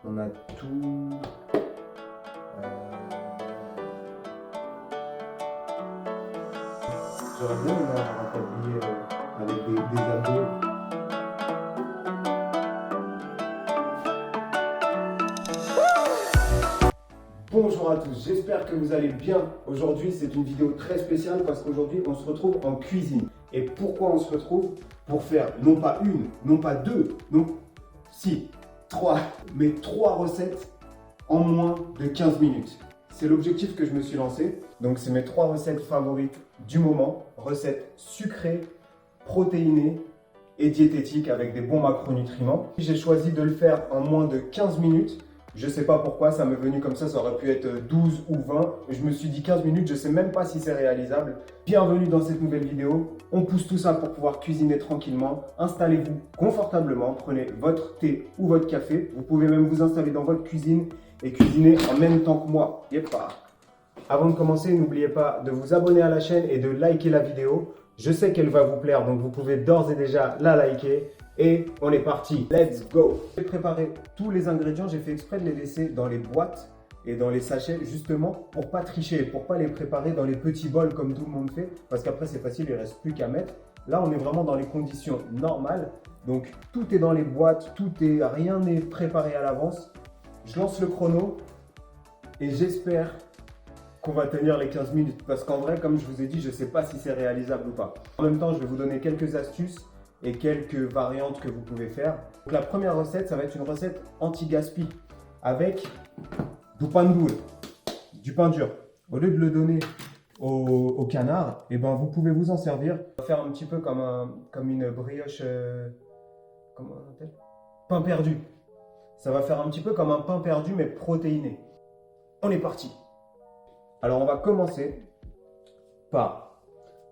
On a tout. J'aurais bien aimé avoir un tablier avec des abdos. Bonjour à tous, j'espère que vous allez bien. Aujourd'hui, c'est une vidéo très spéciale parce qu'aujourd'hui, on se retrouve en cuisine. Et pourquoi on se retrouve? Pour faire non pas une, non pas deux, non, si, trois, mais trois recettes en moins de 15 minutes. C'est l'objectif que je me suis lancé. Donc, c'est mes trois recettes favorites du moment. Recettes sucrées, protéinées et diététiques avec des bons macronutriments. J'ai choisi de le faire en moins de 15 minutes. Je ne sais pas pourquoi, ça m'est venu comme ça aurait pu être 12 ou 20. Je me suis dit 15 minutes, je ne sais même pas si c'est réalisable. Bienvenue dans cette nouvelle vidéo. On pousse tout ça pour pouvoir cuisiner tranquillement. Installez-vous confortablement, prenez votre thé ou votre café. Vous pouvez même vous installer dans votre cuisine et cuisiner en même temps que moi. Yepa. Avant de commencer, n'oubliez pas de vous abonner à la chaîne et de liker la vidéo. Je sais qu'elle va vous plaire, donc vous pouvez d'ores et déjà la liker. Et on est parti, let's go! J'ai préparé tous les ingrédients, j'ai fait exprès de les laisser dans les boîtes et dans les sachets justement pour pas tricher, pour pas les préparer dans les petits bols comme tout le monde fait, parce qu'après c'est facile, il reste plus qu'à mettre. Là on est vraiment dans les conditions normales, donc tout est dans les boîtes, rien n'est préparé à l'avance. Je lance le chrono et j'espère qu'on va tenir les 15 minutes, parce qu'en vrai, comme je vous ai dit, je sais pas si c'est réalisable ou pas. En même temps, je vais vous donner quelques astuces et quelques variantes que vous pouvez faire. Donc, la première recette, ça va être une recette anti-gaspi avec du pain de boule, du pain dur. Au lieu de le donner au canard, et ben vous pouvez vous en servir. On va faire un petit peu comme une brioche, comment on appelle? Pain perdu. Ça va faire un petit peu comme un pain perdu mais protéiné. On est parti. Alors on va commencer par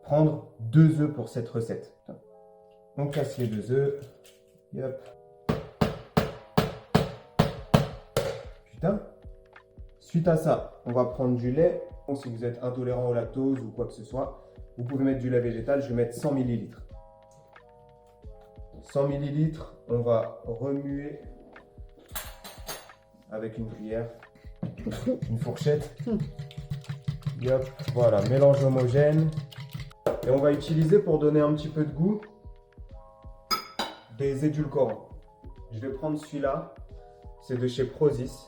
prendre 2 œufs pour cette recette. On casse les 2 œufs. Yep. Putain. Suite à ça, on va prendre du lait. Donc, si vous êtes intolérant au lactose ou quoi que ce soit, vous pouvez mettre du lait végétal. Je vais mettre 100 ml. 100 ml, on va remuer avec une cuillère, une fourchette. Yep. Voilà, mélange homogène. Et on va utiliser pour donner un petit peu de goût des édulcorants. Je vais prendre celui-là, c'est de chez Prozis.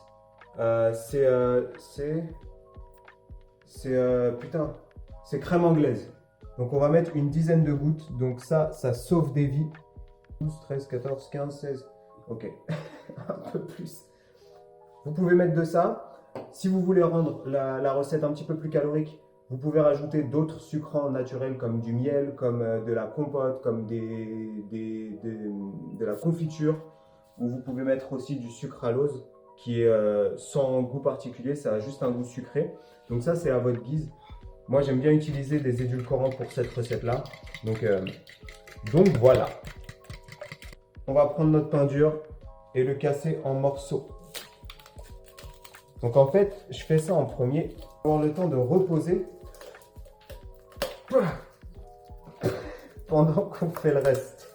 C'est crème anglaise. Donc on va mettre une dizaine de gouttes. Donc ça sauve des vies. 12, 13, 14, 15, 16. Ok, un peu plus. Vous pouvez mettre de ça. Si vous voulez rendre la recette un petit peu plus calorique, vous pouvez rajouter d'autres sucrants naturels comme du miel, comme de la compote, comme de la confiture. Ou vous pouvez mettre aussi du sucralose qui est sans goût particulier, ça a juste un goût sucré. Donc ça, c'est à votre guise. Moi, j'aime bien utiliser des édulcorants pour cette recette-là. Donc voilà. On va prendre notre pain dur et le casser en morceaux. Donc en fait, je fais ça en premier pour avoir le temps de reposer pendant qu'on fait le reste.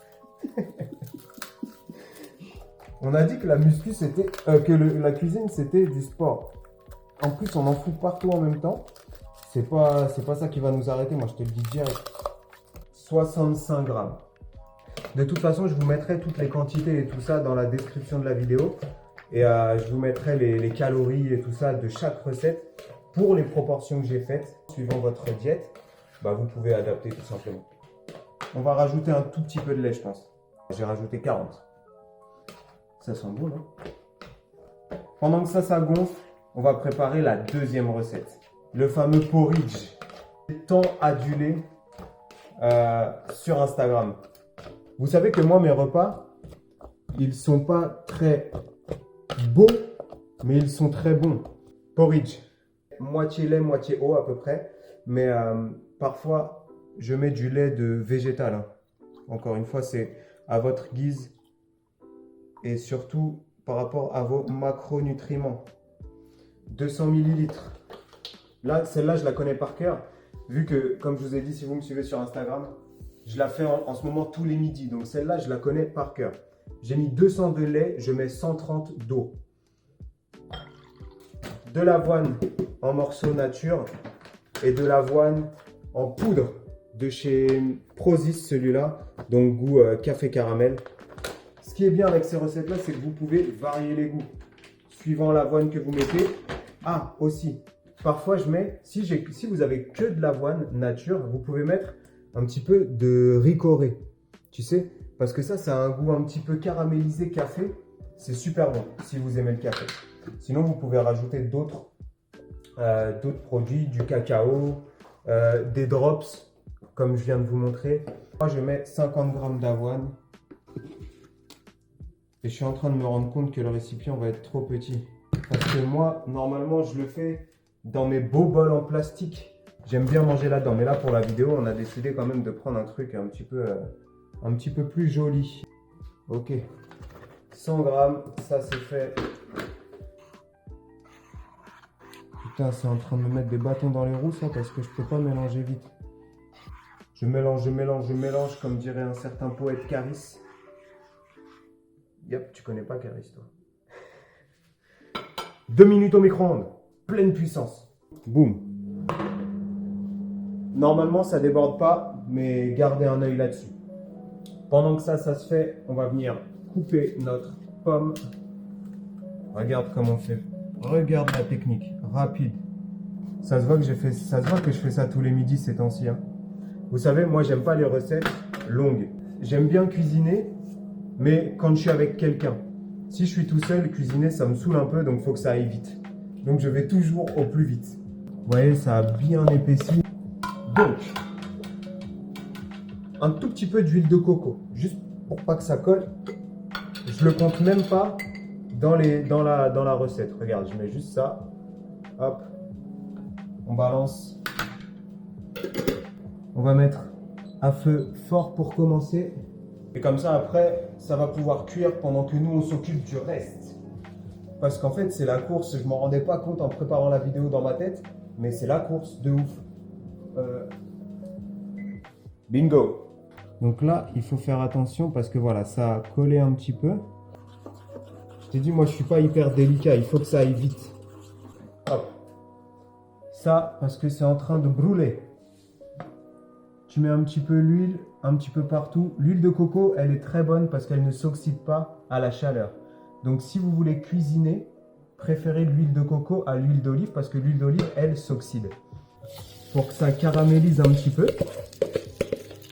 On a dit que la muscu c'était la cuisine c'était du sport. En plus, on en fout partout en même temps. C'est pas ça qui va nous arrêter. Moi, je te le dis direct. 65 grammes. De toute façon, je vous mettrai toutes les quantités et tout ça dans la description de la vidéo. Et je vous mettrai les calories et tout ça de chaque recette pour les proportions que j'ai faites. Suivant votre diète, vous pouvez adapter tout simplement. On va rajouter un tout petit peu de lait, je pense. J'ai rajouté 40. Ça sent bon, non? Pendant que ça gonfle, on va préparer la deuxième recette. Le fameux porridge, tant adulé sur Instagram. Vous savez que moi, mes repas, ils sont pas très beaux, mais ils sont très bons. Porridge, moitié lait, moitié eau à peu près. Mais parfois, je mets du lait de végétal. Hein. Encore une fois, c'est à votre guise. Et surtout, par rapport à vos macronutriments. 200 ml. Là, celle-là, je la connais par cœur. Vu que, comme je vous ai dit, si vous me suivez sur Instagram, je la fais en ce moment tous les midis. Donc celle-là, je la connais par cœur. J'ai mis 200 de lait, je mets 130 d'eau. de l'avoine en morceaux nature et de l'avoine en poudre de chez Prozis, celui-là, donc goût café caramel. Ce qui est bien avec ces recettes-là, c'est que vous pouvez varier les goûts suivant l'avoine que vous mettez. Ah, aussi, parfois je mets, si vous avez que de l'avoine nature, vous pouvez mettre un petit peu de ricoré, tu sais, parce que ça a un goût un petit peu caramélisé café. C'est super bon si vous aimez le café. Sinon, vous pouvez rajouter d'autres produits, du cacao, des drops, comme je viens de vous montrer. Moi, je mets 50 g d'avoine. Et je suis en train de me rendre compte que le récipient va être trop petit. Parce que moi, normalement, je le fais dans mes beaux bols en plastique. J'aime bien manger là-dedans. Mais là, pour la vidéo, on a décidé quand même de prendre un truc un petit peu plus joli. Ok. 100 g, ça c'est fait. Putain, c'est en train de me mettre des bâtons dans les roues, ça, parce que je peux pas mélanger vite. Je mélange, comme dirait un certain poète Caris. Yep, tu connais pas Caris, toi. 2 minutes au micro-ondes, pleine puissance. Boum. Normalement, ça déborde pas, mais gardez un œil là-dessus. Pendant que ça se fait, on va venir couper notre pomme. Regarde comment on fait. Regarde la technique, rapide. Ça se voit que je fais ça tous les midis ces temps-ci. Hein. Vous savez, moi, j'aime pas les recettes longues. J'aime bien cuisiner, mais quand je suis avec quelqu'un. Si je suis tout seul, cuisiner, ça me saoule un peu, donc il faut que ça aille vite. Donc, je vais toujours au plus vite. Vous voyez, ça a bien épaissi. Donc, un tout petit peu d'huile de coco, juste pour pas que ça colle. Je le compte même pas dans la recette. Regarde, je mets juste ça. Hop. On balance. On va mettre à feu fort pour commencer. Et comme ça, après, ça va pouvoir cuire pendant que nous, on s'occupe du reste. Parce qu'en fait, c'est la course. Je ne m'en rendais pas compte en préparant la vidéo dans ma tête. Mais c'est la course de ouf. Bingo. Donc là, il faut faire attention parce que voilà, ça a collé un petit peu. Je t'ai dit, moi, je suis pas hyper délicat. Il faut que ça aille vite. Hop. Ça, parce que c'est en train de brûler. Tu mets un petit peu l'huile, un petit peu partout. L'huile de coco, elle est très bonne parce qu'elle ne s'oxyde pas à la chaleur. Donc, si vous voulez cuisiner, préférez l'huile de coco à l'huile d'olive parce que l'huile d'olive, elle s'oxyde. Pour que ça caramélise un petit peu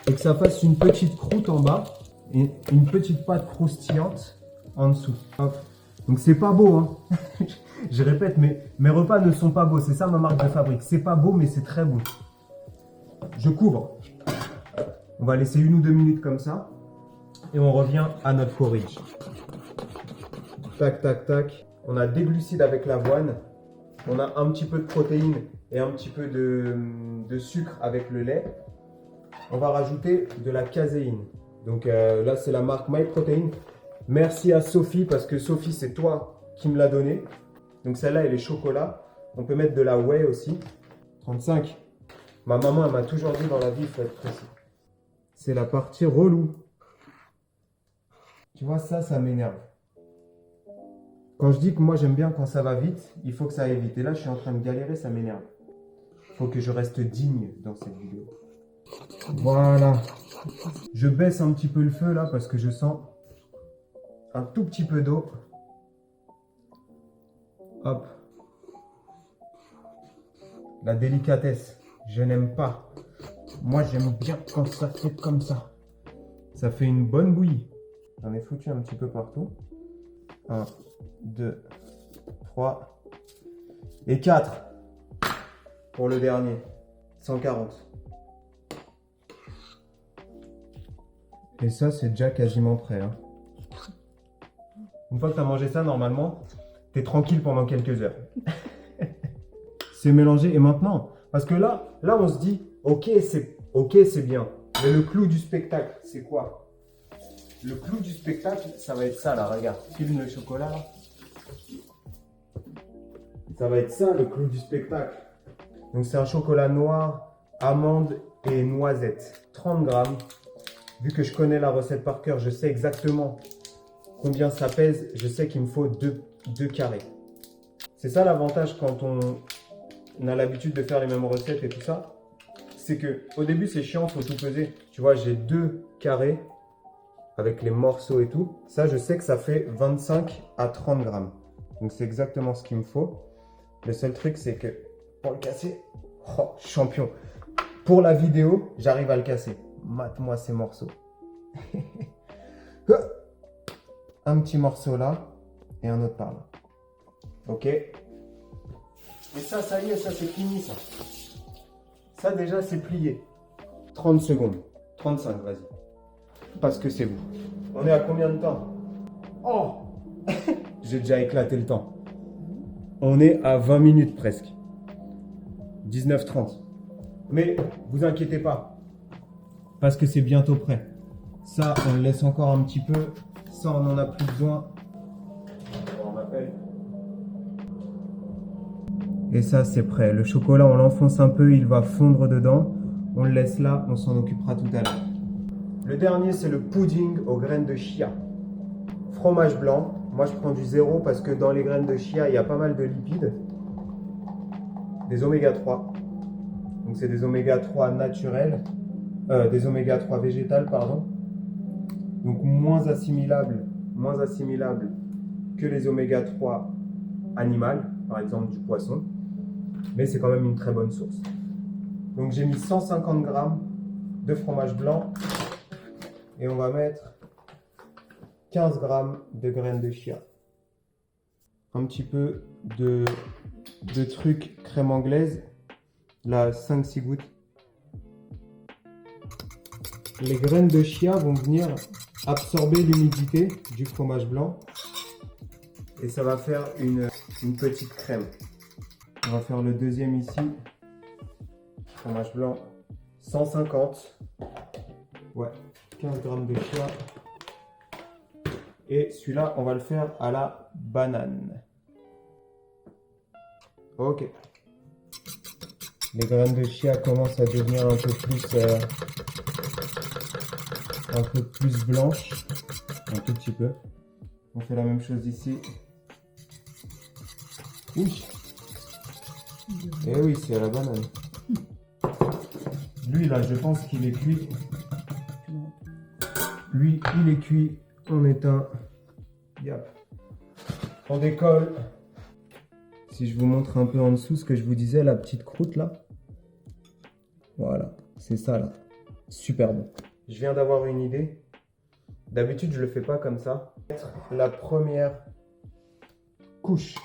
et que ça fasse une petite croûte en bas et une petite pâte croustillante en dessous. Hop. Donc, c'est pas beau, hein. Je répète, mes repas ne sont pas beaux. C'est ça ma marque de fabrique. C'est pas beau, mais c'est très beau. Je couvre. On va laisser 1 ou 2 minutes comme ça. Et on revient à notre porridge. Tac, tac, tac. On a des glucides avec l'avoine. On a un petit peu de protéines et un petit peu de sucre avec le lait. On va rajouter de la caséine. Donc là, c'est la marque MyProtein. Merci à Sophie parce que Sophie, c'est toi qui me l'a donné. Donc celle-là, elle est chocolat. On peut mettre de la whey aussi. 35. Ma maman, elle m'a toujours dit dans la vie, il faut être précis. C'est la partie relou. Tu vois, ça m'énerve. Quand je dis que moi, j'aime bien quand ça va vite, il faut que ça aille vite. Et là, je suis en train de galérer, ça m'énerve. Il faut que je reste digne dans cette vidéo. Voilà. Je baisse un petit peu le feu là parce que je sens un tout petit peu d'eau. Hop. La délicatesse, je n'aime pas. Moi, j'aime bien quand ça fait comme ça. Ça fait une bonne bouillie. J'en ai foutu un petit peu partout. 1, 2, 3 et 4 pour le dernier. 140. Et ça, c'est déjà quasiment prêt. Hein. Une fois que tu as mangé ça, normalement, tu es tranquille pendant quelques heures. C'est mélangé. Et maintenant, parce que là on se dit, ok, c'est bien. Mais le clou du spectacle, c'est quoi? Le clou du spectacle, ça va être ça, là. Regarde, filme le chocolat, là. Ça va être ça, le clou du spectacle. Donc, c'est un chocolat noir, amande et noisette. 30 grammes. Vu que je connais la recette par cœur, je sais exactement combien ça pèse. Je sais qu'il me faut 2 carrés. C'est ça l'avantage quand on a l'habitude de faire les mêmes recettes et tout ça. C'est que au début, c'est chiant, faut tout peser. Tu vois, j'ai 2 carrés avec les morceaux et tout. Ça, je sais que ça fait 25 à 30 grammes. Donc, c'est exactement ce qu'il me faut. Le seul truc, c'est que pour le casser, oh, champion. Pour la vidéo, j'arrive à le casser. Mate-moi ces morceaux. Un petit morceau là et un autre par là. Ok. Et ça y est, ça c'est fini ça. Ça déjà c'est plié. 30 secondes. 35, vas-y. Parce que c'est vous. On est à combien de temps? Oh j'ai déjà éclaté le temps. On est à 20 minutes presque. 19h30. Mais vous inquiétez pas. Parce que c'est bientôt prêt. Ça, on le laisse encore un petit peu. Ça, on n'en a plus besoin. On m'appelle. Et ça, c'est prêt. Le chocolat, on l'enfonce un peu, il va fondre dedans. On le laisse là, on s'en occupera tout à l'heure. Le dernier, c'est le pudding aux graines de chia. Fromage blanc. Moi, je prends du 0 parce que dans les graines de chia, il y a pas mal de lipides. Des oméga 3. Donc, c'est des oméga 3 naturels. Des oméga 3 végétales, pardon. Donc, moins assimilables que les oméga 3 animales, par exemple du poisson. Mais c'est quand même une très bonne source. Donc, j'ai mis 150 grammes de fromage blanc. Et on va mettre 15 grammes de graines de chia. Un petit peu de truc crème anglaise. Là, 5-6 gouttes. Les graines de chia vont venir absorber l'humidité du fromage blanc. Et ça va faire une petite crème. On va faire le deuxième ici. Fromage blanc, 150. Ouais, 15 grammes de chia. Et celui-là, on va le faire à la banane. Ok. Les graines de chia commencent à devenir un peu plus blanches. Un tout petit peu. On fait la même chose ici. Oui. Et oui, c'est à la banane. Lui, là, je pense qu'il est cuit. Lui, il est cuit. On éteint. Yep. On décolle. Si je vous montre un peu en dessous ce que je vous disais, la petite croûte là. Voilà, c'est ça là. Super bon. Je viens d'avoir une idée. D'habitude, je le fais pas comme ça. La première couche.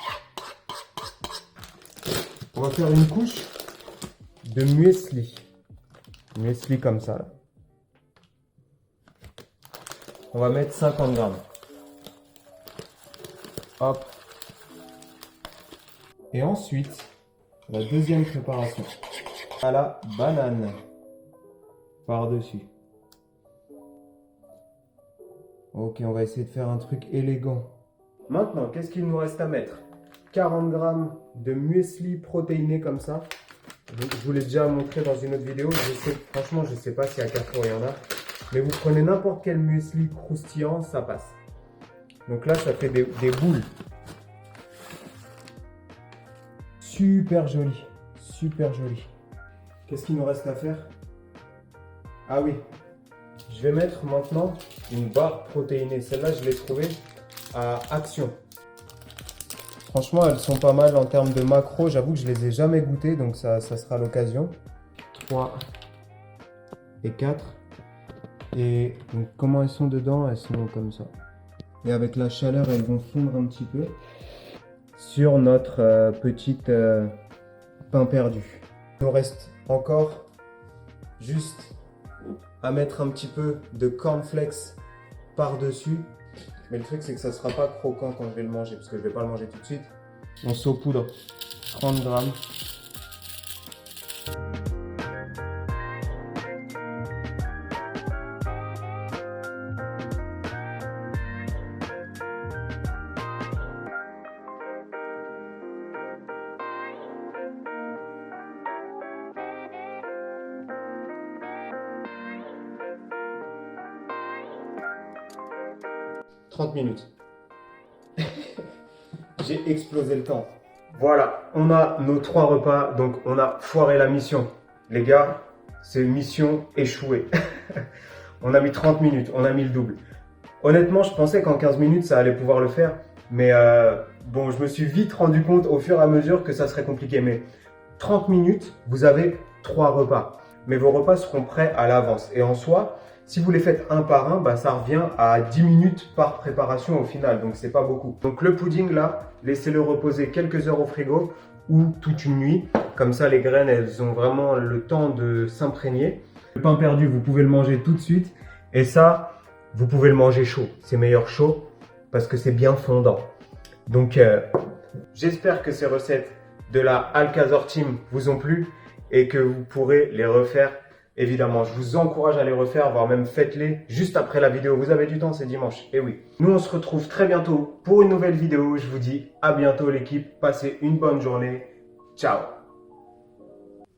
On va faire une couche de muesli. Muesli comme ça là. On va mettre 50 grammes. Hop. Et ensuite, la deuxième préparation. À la banane. Par-dessus. Ok, on va essayer de faire un truc élégant. Maintenant, qu'est-ce qu'il nous reste à mettre? 40 grammes de muesli protéiné comme ça. Je vous l'ai déjà montré dans une autre vidéo. Franchement, je ne sais pas si à Carrefour il y en a. Mais vous prenez n'importe quel muesli croustillant, ça passe. Donc là, ça fait des boules. Super joli. Super joli. Qu'est-ce qu'il nous reste à faire? Ah oui. Je vais mettre maintenant une barre protéinée. Celle-là, je l'ai trouvée à Action. Franchement, elles sont pas mal en termes de macros. J'avoue que je les ai jamais goûtées, donc ça sera l'occasion. 3 et 4. Et donc, comment elles sont dedans? Elles sont comme ça. Et avec la chaleur, elles vont fondre un petit peu sur notre petite pain perdu. Il nous reste encore juste à mettre un petit peu de cornflakes par-dessus. Mais le truc, c'est que ça ne sera pas croquant quand je vais le manger, parce que je ne vais pas le manger tout de suite. On saupoudre 30 grammes. « 30 minutes. » J'ai explosé le temps. Voilà, on a nos 3 repas, donc on a foiré la mission. Les gars, c'est mission échouée. On a mis 30 minutes, on a mis le double. Honnêtement, je pensais qu'en 15 minutes, ça allait pouvoir le faire. Mais bon, je me suis vite rendu compte au fur et à mesure que ça serait compliqué. Mais 30 minutes, vous avez 3 repas. Mais vos repas seront prêts à l'avance. Et en soi, si vous les faites un par un, bah, ça revient à 10 minutes par préparation au final. Donc, c'est pas beaucoup. Donc, le pudding là, laissez-le reposer quelques heures au frigo ou toute une nuit. Comme ça, les graines, elles ont vraiment le temps de s'imprégner. Le pain perdu, vous pouvez le manger tout de suite. Et ça, vous pouvez le manger chaud. C'est meilleur chaud parce que c'est bien fondant. Donc, j'espère que ces recettes de la Alcazor Team vous ont plu et que vous pourrez les refaire. Évidemment, je vous encourage à les refaire, voire même faites-les juste après la vidéo. Vous avez du temps, c'est dimanche. Et oui. Nous, on se retrouve très bientôt pour une nouvelle vidéo. Je vous dis à bientôt l'équipe. Passez une bonne journée. Ciao.